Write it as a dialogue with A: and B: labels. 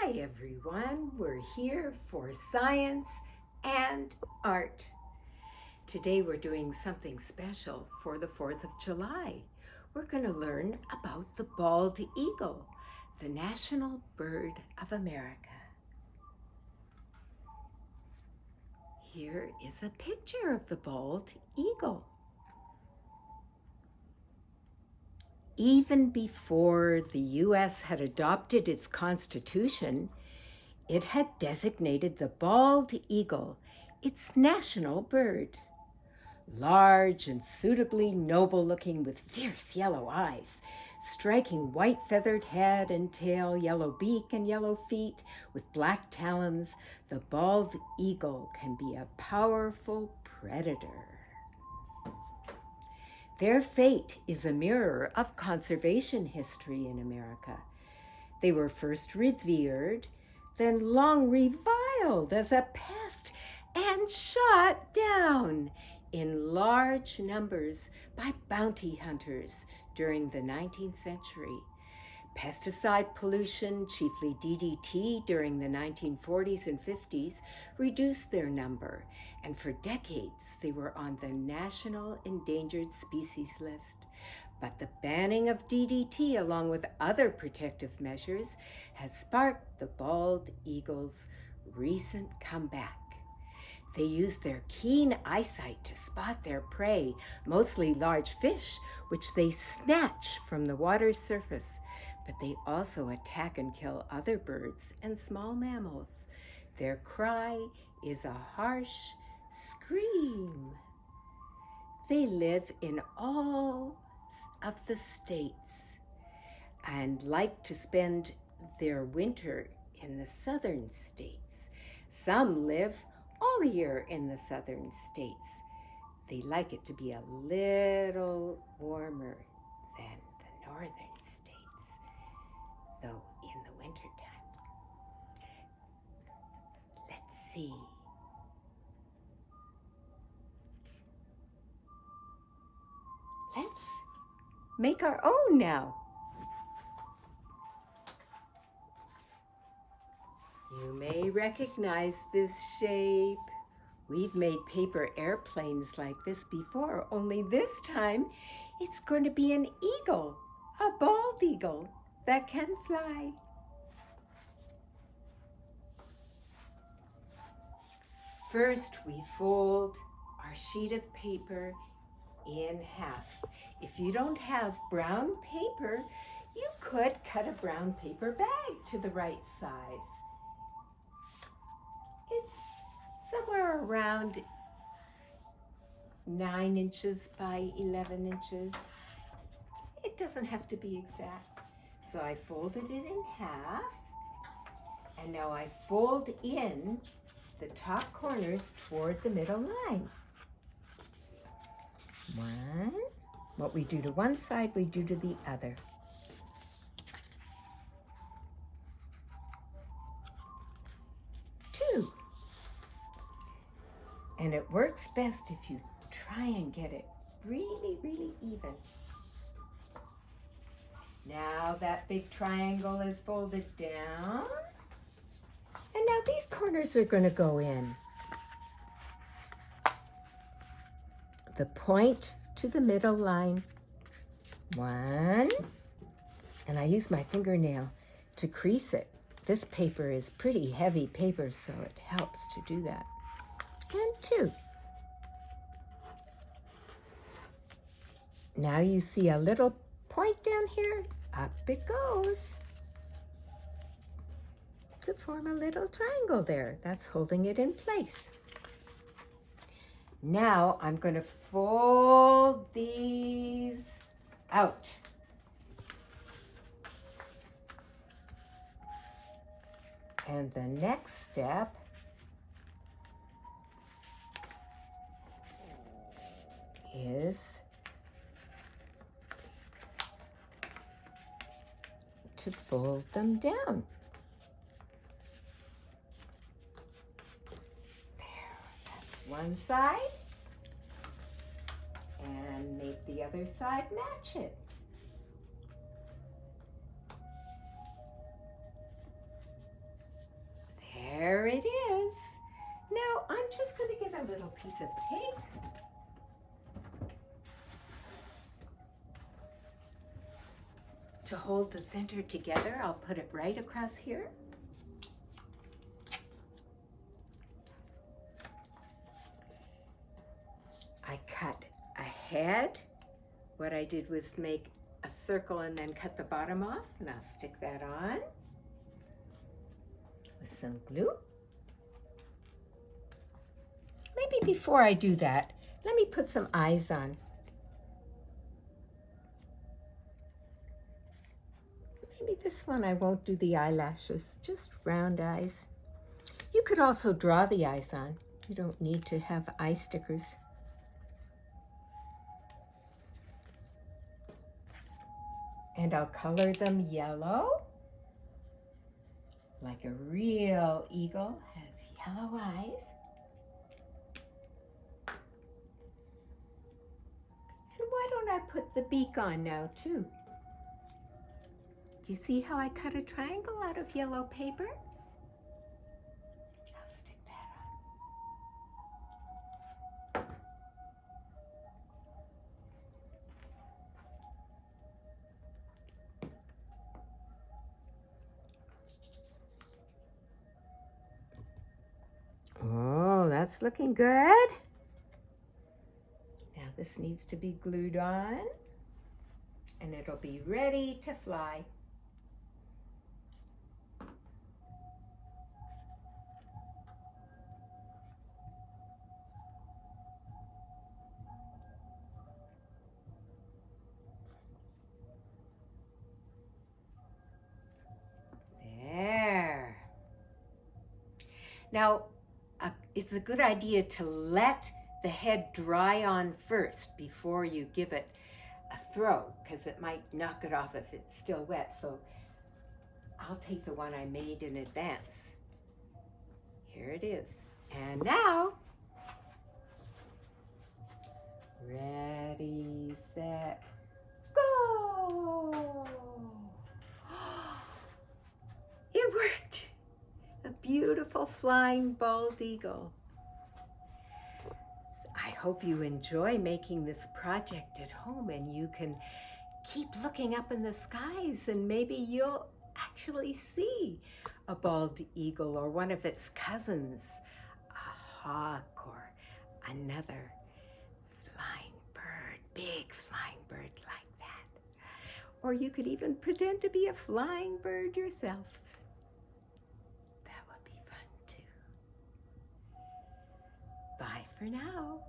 A: Hi everyone, we're here for science and art. Today we're doing something special for the 4th of July. We're going to learn about the bald eagle, the national bird of America. Here is a picture of the bald eagle. Even before the U.S. had adopted its Constitution, it had designated the bald eagle its national bird. Large and suitably noble-looking with fierce yellow eyes, striking white feathered head and tail, yellow beak and yellow feet, with black talons, the bald eagle can be a powerful predator. Their fate is a mirror of conservation history in America. They were first revered, then long reviled as a pest and shot down in large numbers by bounty hunters during the 19th century. Pesticide pollution, chiefly DDT, during the 1940s and 50s reduced their number, and for decades they were on the National Endangered Species List. But the banning of DDT, along with other protective measures, has sparked the bald eagle's recent comeback. They use their keen eyesight to spot their prey, mostly large fish, which they snatch from the water's surface. But they also attack and kill other birds and small mammals. Their cry is a harsh scream. They live in all of the states and like to spend their winter in the southern states. Some live all year in the southern states. They like it to be a little warmer than the northern states, though in the wintertime. Let's see. Let's make our own now. You may recognize this shape. We've made paper airplanes like this before, only this time it's going to be an eagle, a bald eagle that can fly. First, we fold our sheet of paper in half. If you don't have brown paper, you could cut a brown paper bag to the right size. It's somewhere around 9 inches by 11 inches. It doesn't have to be exact. So I folded it in half, and now I fold in the top corners toward the middle line. One. What we do to one side, we do to the other. Two. And it works best if you try and get it really, really even. Now that big triangle is folded down. And now these corners are going to go in. The point to the middle line. One. And I use my fingernail to crease it. This paper is pretty heavy paper, so it helps to do that. And two. Now you see a little point down here. Up it goes to form a little triangle there. That's holding it in place. Now I'm going to fold these out. And the next step is to fold them down. There, that's one side. And make the other side match it. little piece of tape. To hold the center together, I'll put it right across here. I cut a head. What I did was make a circle and then cut the bottom off, and I'll stick that on with some glue. Maybe before I do that, let me put some eyes on. Maybe this one I won't do the eyelashes, just round eyes. You could also draw the eyes on. You don't need to have eye stickers. And I'll color them yellow, like a real eagle has yellow eyes. And why don't I put the beak on now too? Do you see how I cut a triangle out of yellow paper? I'll stick that on. Oh, that's looking good. Now this needs to be glued on, and it'll be ready to fly. There. Now, it's a good idea to let the head dry on first before you give it a throw, because it might knock it off if it's still wet. So I'll take the one I made in advance. Here it is. And now, ready, set, go! It worked! A beautiful flying bald eagle. I hope you enjoy making this project at home, and you can keep looking up in the skies, and maybe you'll actually see a bald eagle or one of its cousins, a hawk or another flying bird, big flying bird like that. Or you could even pretend to be a flying bird yourself. That would be fun too. Bye for now.